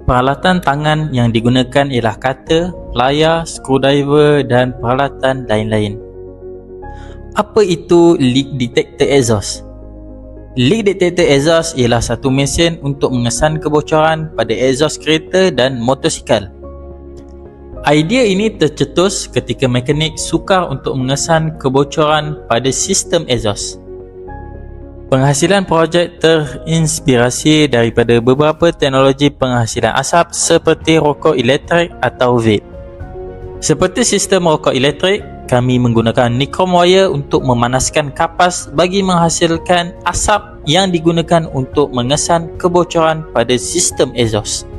Peralatan tangan yang digunakan ialah cutter, layar, screwdriver dan peralatan lain-lain. Apa itu leak detector exhaust? Leak detector exhaust ialah satu mesin untuk mengesan kebocoran pada exhaust kereta dan motosikal. Idea ini tercetus ketika mekanik sukar untuk mengesan kebocoran pada sistem exhaust. Penghasilan projek terinspirasi daripada beberapa teknologi penghasilan asap seperti rokok elektrik atau vape. Seperti sistem rokok elektrik, kami menggunakan nichrome wire untuk memanaskan kapas bagi menghasilkan asap yang digunakan untuk mengesan kebocoran pada sistem exhaust.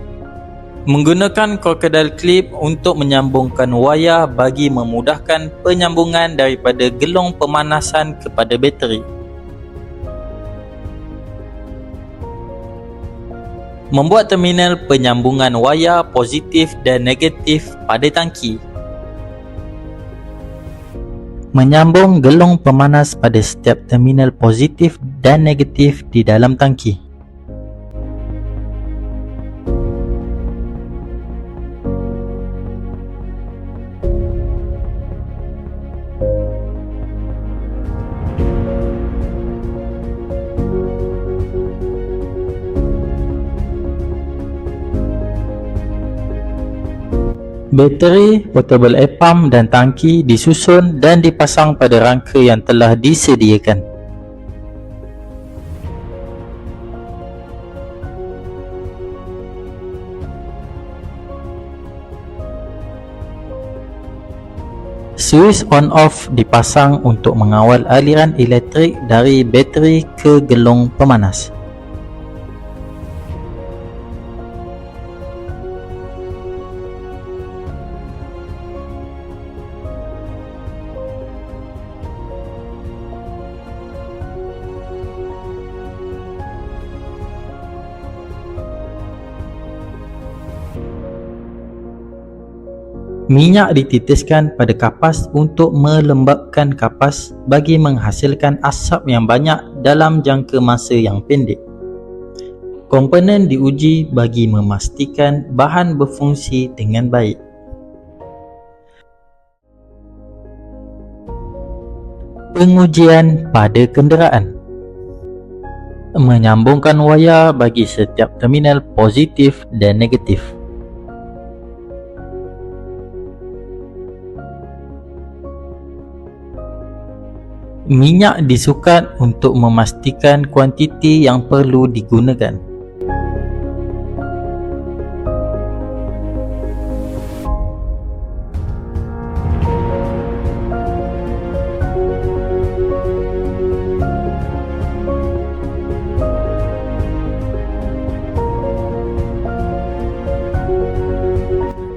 Menggunakan crocodile clip untuk menyambungkan wayar bagi memudahkan penyambungan daripada gelong pemanasan kepada bateri. Membuat terminal penyambungan wayar positif dan negatif pada tangki. Menyambung gelong pemanas pada setiap terminal positif dan negatif di dalam tangki. Bateri, portable air pump dan tangki disusun dan dipasang pada rangka yang telah disediakan. Switch on off dipasang untuk mengawal aliran elektrik dari bateri ke gelong pemanas. Minyak dititiskan pada kapas untuk melembabkan kapas bagi menghasilkan asap yang banyak dalam jangka masa yang pendek. Komponen diuji bagi memastikan bahan berfungsi dengan baik. Pengujian pada kenderaan. Menyambungkan wayar bagi setiap terminal positif dan negatif. Minyak disukat untuk memastikan kuantiti yang perlu digunakan.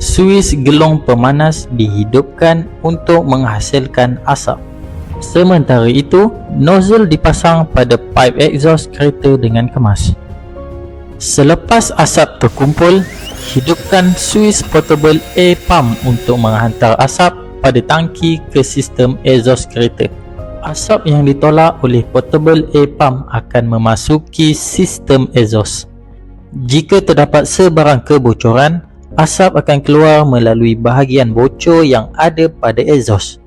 Suis gelong pemanas dihidupkan untuk menghasilkan asap. Sementara itu, nozzle dipasang pada pipe exhaust kereta dengan kemas. Selepas asap terkumpul, hidupkan suis portable air pump untuk menghantar asap pada tangki ke sistem exhaust kereta. Asap yang ditolak oleh portable air pump akan memasuki sistem exhaust. Jika terdapat sebarang kebocoran, asap akan keluar melalui bahagian bocor yang ada pada exhaust.